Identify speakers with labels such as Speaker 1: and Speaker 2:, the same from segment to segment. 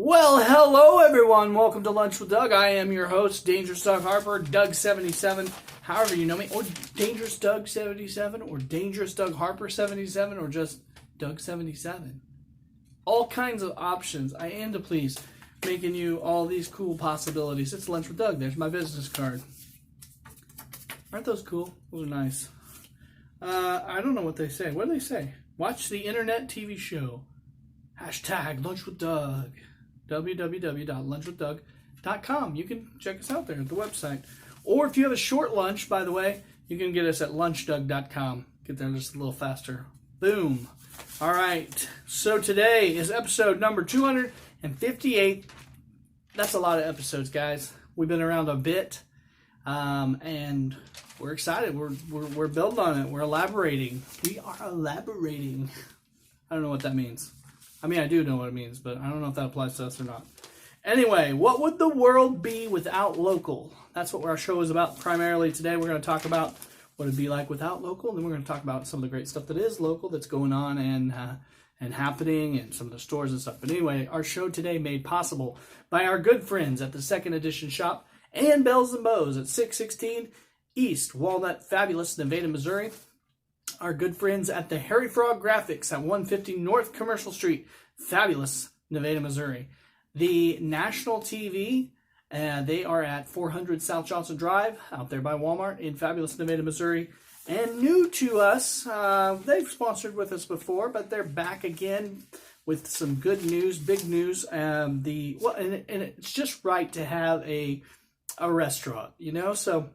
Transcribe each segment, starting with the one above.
Speaker 1: Well, hello everyone. Welcome to Lunch with Doug. I am your host, Dangerous Doug Harper, Doug77, however you know me, or Dangerous Doug77, or Dangerous Doug Harper 77, or just Doug77. All kinds of options. I am to please, making you all these cool possibilities. It's Lunch with Doug. There's my business card. Aren't those cool? Those are nice. I don't know what they say. What do they say? Watch the internet TV show. Hashtag Lunch with Doug. www.lunchwithddoug.com. You can check us out there at the website. Or if you have a short lunch, by the way, you can get us at lunchdoug.com. Get there just a little faster. Boom. All right. So today is episode number 258. That's a lot of episodes, guys. We've been around a bit, and we're excited. We're building on it. We're elaborating. We are elaborating. I don't know what that means. I mean, I do know what it means, but I don't know if that applies to us or not. Anyway, what would the world be without local? That's what our show is about primarily today. We're going to talk about what it'd be like without local, and then we're going to talk about some of the great stuff that is local that's going on and happening, and some of the stores and stuff. But anyway, our show today made possible by our good friends at the Second Edition Shop and Bells and Bows at 616 East Walnut Fabulous, Nevada, Missouri. Our good friends at the Harry Frog Graphics at 150 North Commercial Street, Fabulous, Nevada, Missouri. The National TV, they are at 400 South Johnson Drive, out there by Walmart in Fabulous, Nevada, Missouri. And new to us, they've sponsored with us before, but they're back again with some good news, big news. And it's just right to have a restaurant, you know. So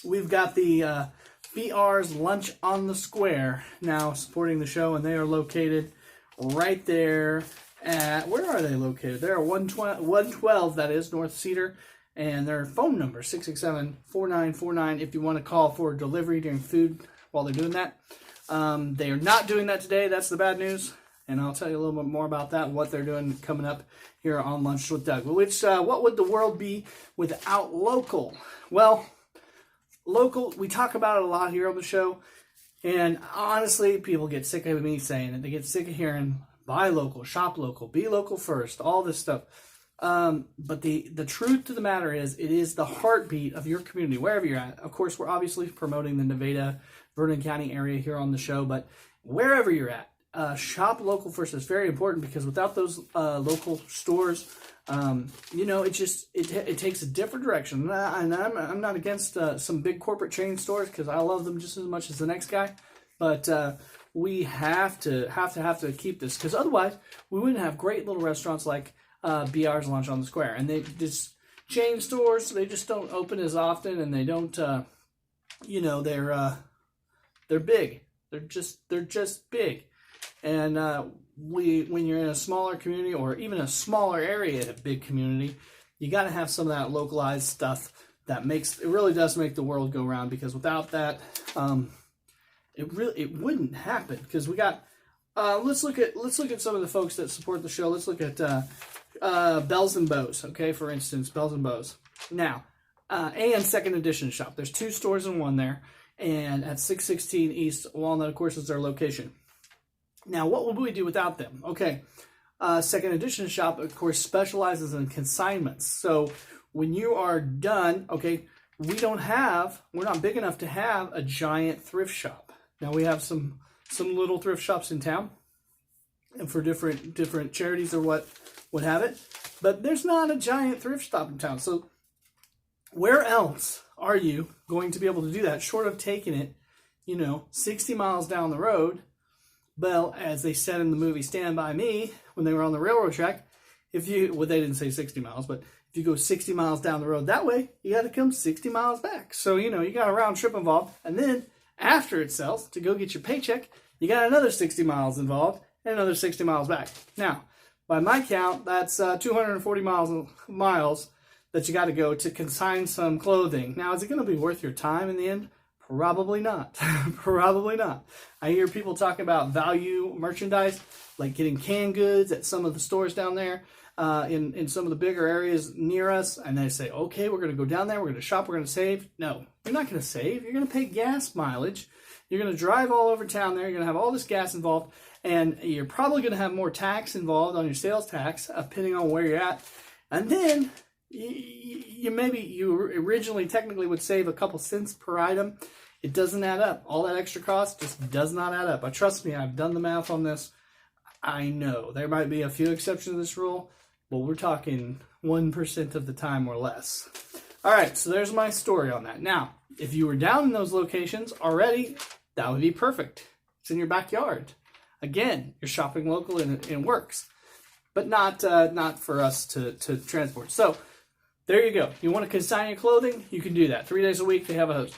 Speaker 1: we've got the BR's Lunch on the Square now supporting the show, and they are located right there at, where are they located? They're at 112, that is, North Cedar, and their phone number, 667-4949, if you want to call for delivery during food while they're doing that. They are not doing that today. That's the bad news, and I'll tell you a little bit more about that and what they're doing coming up here on Lunch with Doug. What would the world be without local? Well, local, we talk about it a lot here on the show, and honestly, people get sick of me saying it. They get sick of hearing, buy local, shop local, be local first, all this stuff. But the truth to the matter is, it is the heartbeat of your community, wherever you're at. Of course, we're obviously promoting the Nevada, Vernon County area here on the show, but wherever you're at, shop local first is very important, because without those local stores, it takes a different direction. And I'm not against some big corporate chain stores, because I love them just as much as the next guy. But we have to keep this, because otherwise we wouldn't have great little restaurants like BR's Lunch on the Square. And they just, chain stores, they just don't open as often, and they don't, they're big. They're just big. And when you're in a smaller community, or even a smaller area in a big community, you got to have some of that localized stuff that it really does make the world go round, because without that, it wouldn't happen. Because we got, let's look at some of the folks that support the show. Let's look at Bells and Bows, okay, for instance, Bells and Bows. Now, and Second Edition Shop. There's two stores in one there, and at 616 East Walnut, of course, is their location. Now, what would we do without them? Okay, Second Edition Shop, of course, specializes in consignments. So when you are done, okay, we're not big enough to have a giant thrift shop. Now, we have some little thrift shops in town, and for different charities or what would have it, but there's not a giant thrift shop in town. So where else are you going to be able to do that, short of taking it, 60 miles down the road? Well, as they said in the movie Stand By Me, when they were on the railroad track, they didn't say 60 miles, but if you go 60 miles down the road that way, you got to come 60 miles back. So, you got a round trip involved. And then after it sells, to go get your paycheck, you got another 60 miles involved and another 60 miles back. Now, by my count, that's 240 miles that you got to go to consign some clothing. Now, is it going to be worth your time in the end? Probably not. Probably not. I hear people talking about value merchandise, like getting canned goods at some of the stores down there in some of the bigger areas near us. And they say, okay, we're going to go down there. We're going to shop. We're going to save. No, you're not going to save. You're going to pay gas mileage. You're going to drive all over town there. You're going to have all this gas involved, and you're probably going to have more tax involved on your sales tax, depending on where you're at. And then you originally technically would save a couple cents per item. It doesn't add up. All that extra cost just does not add up. Trust me, I've done the math on this. I know there might be a few exceptions to this rule, but we're talking 1% of the time or less. All right, so there's my story on that. Now, if you were down in those locations already, that would be perfect. It's in your backyard. Again, you're shopping local and it works, but not for us to transport. So there you go. You want to consign your clothing? You can do that. 3 days a week. They have a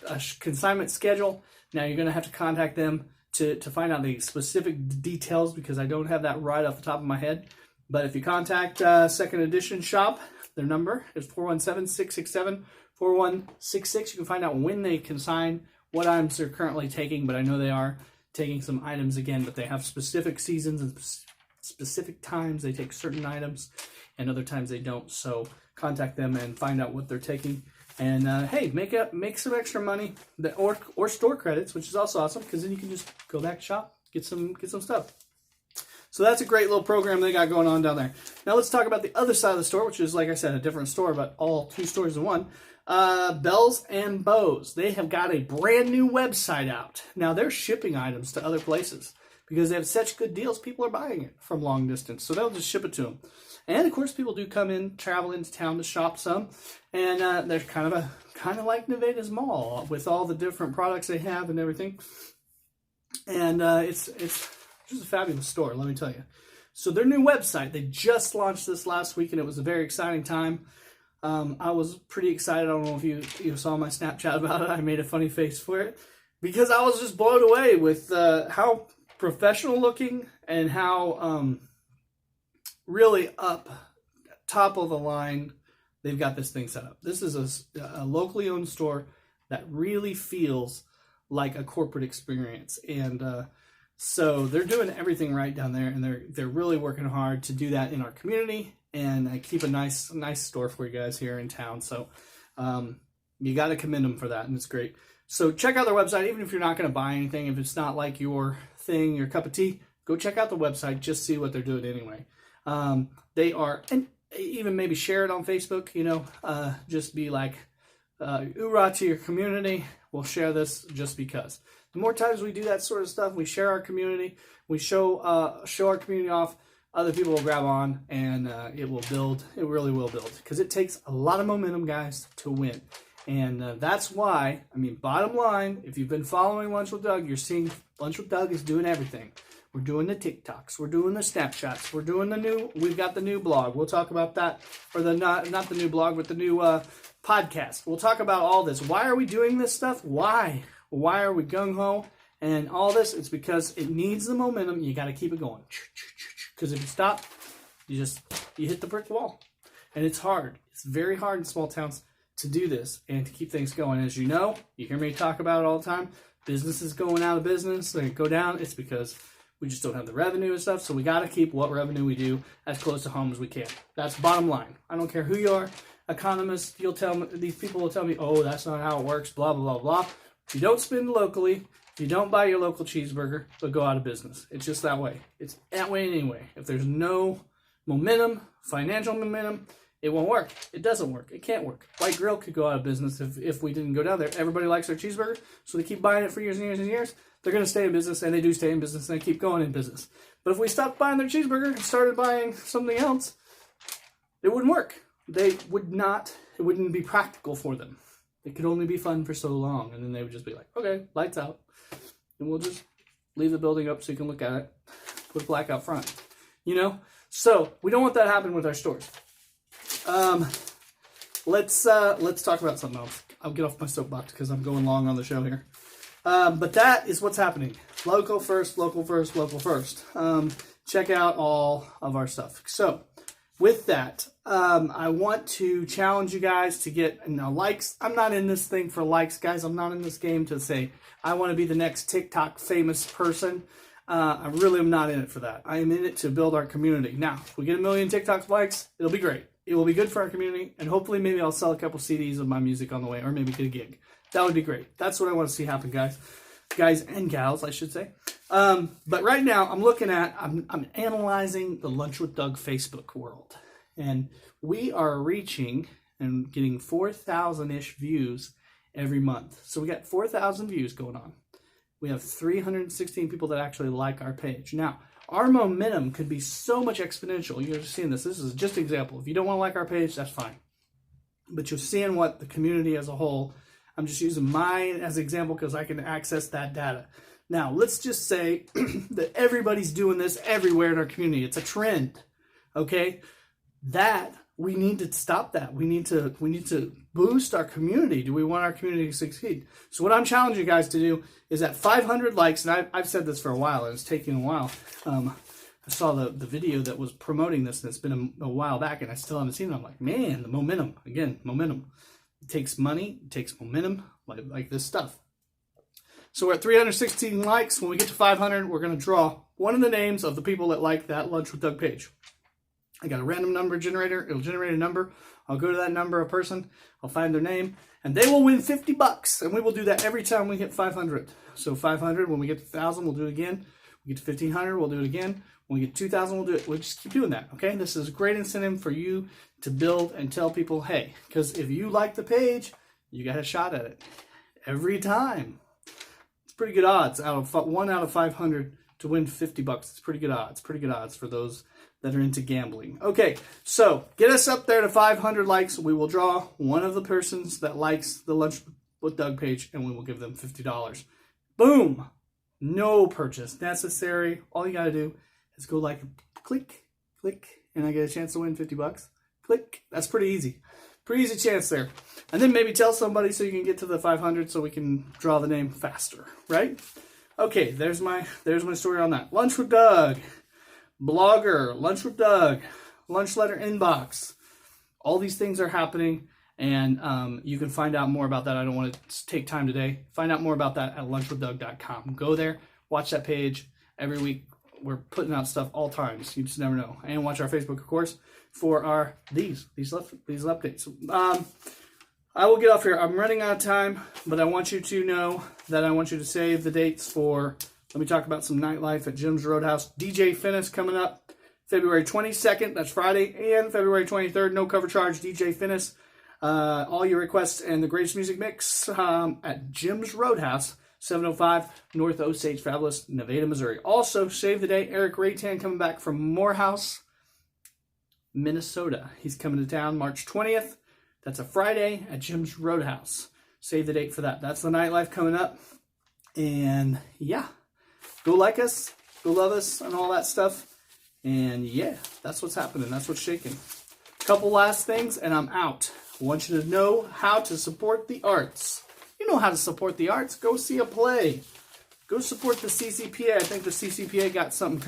Speaker 1: consignment schedule. Now you're going to have to contact them to find out the specific details, because I don't have that right off the top of my head. But if you contact Second Edition Shop, their number is 417-667-4166. You can find out when they consign, what items they're currently taking, but I know they are taking some items again, but they have specific seasons and specific times they take certain items, and other times they don't. So contact them and find out what they're taking. And hey, make some extra money, or store credits, which is also awesome, because then you can just go back shop, get some stuff. So that's a great little program they got going on down there. Now let's talk about the other side of the store, which is, like I said, a different store, but all two stores in one. Bells and Bows. They have got a brand new website out. Now they're shipping items to other places because they have such good deals. People are buying it from long distance, so they'll just ship it to them. And of course, people do travel into town to shop some, and they're kind of like Nevada's Mall with all the different products they have and everything. And it's just a fabulous store, let me tell you. So their new website, they just launched this last week, and it was a very exciting time. I was pretty excited. I don't know if you saw my Snapchat about it. I made a funny face for it because I was just blown away with how professional looking and how really up top of the line they've got this thing set up. This is a locally owned store that really feels like a corporate experience, and so they're doing everything right down there, and they're really working hard to do that in our community and keep a nice store for you guys here in town. So you got to commend them for that, and it's great. So check out their website, even if you're not going to buy anything. If it's not like your thing, your cup of tea, go check out the website. Just see what they're doing anyway. They are, and even maybe share it on Facebook. Just be like, hoorah to your community. We'll share this just because. The more times we do that sort of stuff, we share our community, we show our community off, other people will grab on, and it will build. It really will build, because it takes a lot of momentum, guys, to win. And that's why, bottom line, if you've been following Lunch with Doug, you're seeing Lunch with Doug is doing everything. We're doing the TikToks, we're doing the Snapchats, we're doing we've got the new blog. We'll talk about that, or not the new blog, but the new podcast. We'll talk about all this. Why are we doing this stuff? Why are we gung-ho and all this? It's because it needs the momentum. You got to keep it going, because if you stop, you hit the brick wall. And it's hard. It's very hard in small towns to do this and to keep things going. As you know, you hear me talk about it all the time. Businesses going out of business, they go down. It's because we just don't have the revenue and stuff. So we got to keep what revenue we do as close to home as we can. That's bottom line. I don't care who you are. Economists, these people will tell me, oh, that's not how it works, blah, blah, blah, blah. If you don't spend locally, if you don't buy your local cheeseburger, they'll go out of business. It's just that way. It's that way anyway. If there's no momentum, financial momentum, it won't work. It doesn't work. It can't work. White Grill could go out of business if we didn't go down there. Everybody likes their cheeseburger, so they keep buying it for years and years and years. They're going to stay in business, and they do stay in business, and they keep going in business. But if we stopped buying their cheeseburger and started buying something else, it wouldn't work. It wouldn't be practical for them. It could only be fun for so long, and then they would just be like, okay, lights out, and we'll just leave the building up so you can look at it, put a plaque out front, So we don't want that to happen with our stores. Let's talk about something else. I'll get off my soapbox because I'm going long on the show here. But that is what's happening. Local first, local first, local first. Check out all of our stuff. So with that, I want to challenge you guys to get likes. I'm not in this thing for likes, guys. I'm not in this game to say I want to be the next TikTok famous person. I really am not in it for that. I am in it to build our community. Now, if we get 1 million TikTok likes, it'll be great. It will be good for our community, and hopefully maybe I'll sell a couple CDs of my music on the way, or maybe get a gig. That would be great. That's what I want to see happen, guys. guys and gals, I should say. But right now, I'm analyzing the Lunch with Doug Facebook world, and we are reaching and getting 4,000-ish views every month. So we got 4,000 views going on. We have 316 people that actually like our page. Now, our momentum could be so much exponential. You're just seeing this. This is just an example. If you don't want to like our page, that's fine. But you're seeing what the community as a whole, I'm just using mine as an example because I can access that data. Now, let's just say that everybody's doing this everywhere in our community. It's a trend, okay? We need to stop that. We need to boost our community. Do we want our community to succeed? So what I'm challenging you guys to do is at 500 likes, and I've said this for a while, and it's taking a while. I saw the video that was promoting this, and it's been a while back, and I still haven't seen it. I'm like, man, the momentum. Again, momentum. It takes money. It takes momentum, like this stuff. So we're at 316 likes. When we get to 500, we're going to draw one of the names of the people that like that Lunch with Doug page. I got a random number generator. It'll generate a number. I'll go to that number, a person. I'll find their name, and they will win $50. And we will do that every time we hit 500. So 500, when we get to 1,000, we'll do it again. We get to 1,500, we'll do it again. When we get 2,000, we'll do it. We'll just keep doing that, okay? This is a great incentive for you to build and tell people, hey, because if you like the page, you got a shot at it every time. It's pretty good odds. 1 out of 500 to win $50. It's pretty good odds. Pretty good odds for those that are into gambling. Okay, so get us up there to 500 likes. We will draw one of the persons that likes the Lunch with Doug page, and we will give them $50. Boom! No purchase necessary. All you got to do is go like, click, click, and I get a chance to win $50. Click. That's pretty easy. Pretty easy chance there. And then maybe tell somebody so you can get to the 500 so we can draw the name faster, right? Okay, there's my story on that. Lunch with Doug. Blogger, Lunch with Doug, Lunch Letter Inbox. All these things are happening, and you can find out more about that. I don't want to take time today. Find out more about that at lunchwithdug.com. Go there, watch that page every week. We're putting out stuff all times. You just never know. And watch our Facebook, of course, for these updates. I will get off here. I'm running out of time, but I want you to know that I want you to save the dates for. Let me talk about some nightlife at Jim's Roadhouse. DJ Finnis coming up February 22nd. That's Friday. And February 23rd. No cover charge. DJ Finnis. All your requests and the greatest music mix at Jim's Roadhouse. 705 North Osage, Fabulous, Nevada, Missouri. Also, save the day. Eric Raytan coming back from Morehouse, Minnesota. He's coming to town March 20th. That's a Friday at Jim's Roadhouse. Save the date for that. That's the nightlife coming up. And yeah. Go like us, go love us, and all that stuff. And yeah, that's what's happening. That's what's shaking. Couple last things, and I'm out. I want you to know how to support the arts. You know how to support the arts. Go see a play. Go support the CCPA. I think the CCPA got something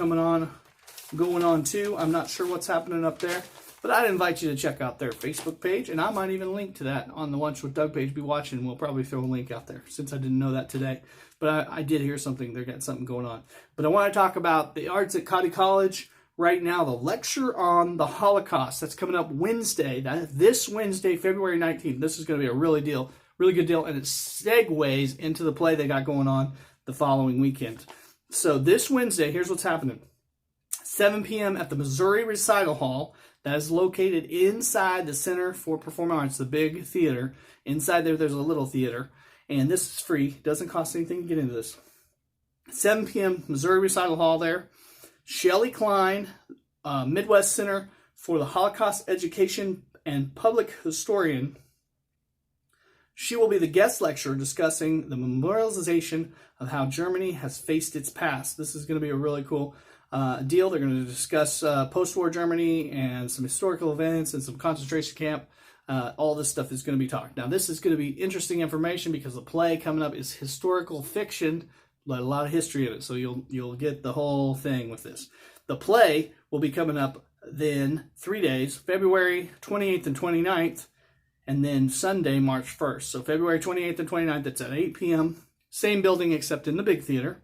Speaker 1: going on too. I'm not sure what's happening up there. But I'd invite you to check out their Facebook page, and I might even link to that on the Lunch with Doug page. Be watching. We'll probably throw a link out there since I didn't know that today. But I did hear something. They got something going on. But I want to talk about the arts at Cotty College right now. The lecture on the Holocaust. That's coming up Wednesday. This Wednesday, February 19th. This is going to be a really good deal. And it segues into the play they got going on the following weekend. So this Wednesday, here's what's happening. 7 p.m. at the Missouri Recital Hall. That is located inside the Center for Performing Arts, the big theater. Inside there's a little theater. And this is free. Doesn't cost anything to get into this. 7 p.m. Missouri Recital Hall there. Shelley Klein, Midwest Center for the Holocaust Education and Public Historian. She will be the guest lecturer discussing the memorialization of how Germany has faced its past. This is going to be a really cool deal. They're going to discuss post-war Germany and some historical events and some concentration camp. All this stuff is going to be talked. Now, this is going to be interesting information because the play coming up is historical fiction, but a lot of history in it. So you'll get the whole thing with this. The play will be coming up then 3 days, February 28th and 29th, and then Sunday, March 1st. So February 28th and 29th, that's at 8 p.m. Same building except in the big theater.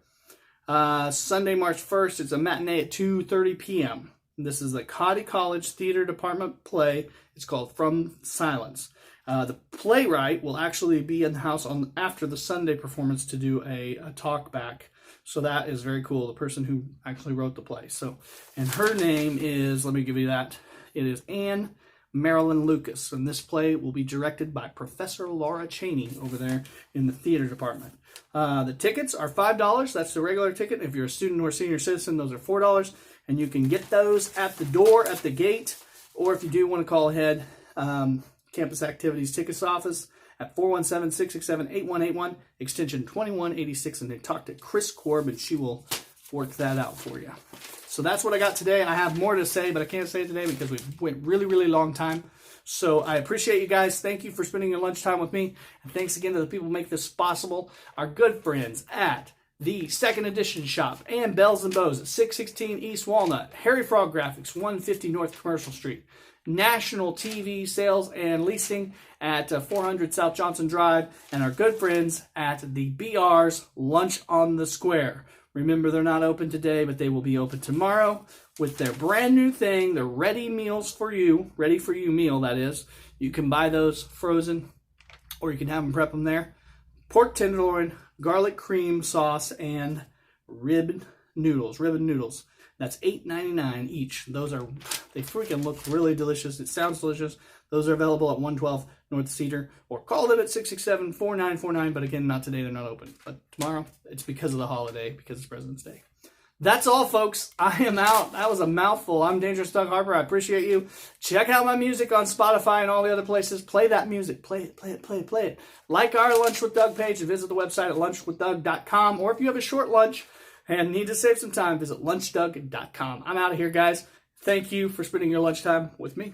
Speaker 1: Sunday, March 1st, it's a matinee at 2:30 p.m. This is the Cody College Theater Department play. It's called From Silence. The playwright will actually be in the house after the Sunday performance to do a talk back. So that is very cool, the person who actually wrote the play. So, and her name is, let me give you that, it is Anne Marilyn Lucas. And this play will be directed by Professor Laura Cheney over there in the theater department. The tickets are $5. That's the regular ticket. If you're a student or senior citizen, those are $4. And you can get those at the door, at the gate, or if you do want to call ahead, Campus Activities Tickets Office at 417-667-8181, extension 2186, and they talk to Chris Korb, and she will work that out for you. So that's what I got today, and I have more to say, but I can't say it today because we went really, really long time. So I appreciate you guys. Thank you for spending your lunchtime with me, and thanks again to the people who make this possible. Our good friends at the Second Edition Shop and Bells and Bows at 616 East Walnut, Harry Frog Graphics, 150 North Commercial Street, National TV Sales and Leasing at 400 South Johnson Drive, and our good friends at the BR's Lunch on the Square. Remember, they're not open today, but they will be open tomorrow with their brand new thing, the Ready Meals for You, Ready for You meal, that is. You can buy those frozen, or you can have them prep them there. Pork tenderloin, garlic cream sauce, and ribbon noodles. That's $8.99 each. They freaking look really delicious. It sounds delicious. Those are available at 112 North Cedar, or call them at 667-4949. But again, not today. They're not open. But tomorrow, it's because of the holiday, because it's President's Day. That's all, folks. I am out. That was a mouthful. I'm Dangerous Doug Harper. I appreciate you. Check out my music on Spotify and all the other places. Play that music. Play it. Like our Lunch with Doug page and visit the website at lunchwithdug.com. Or if you have a short lunch and need to save some time, visit lunchdug.com. I'm out of here, guys. Thank you for spending your lunchtime with me.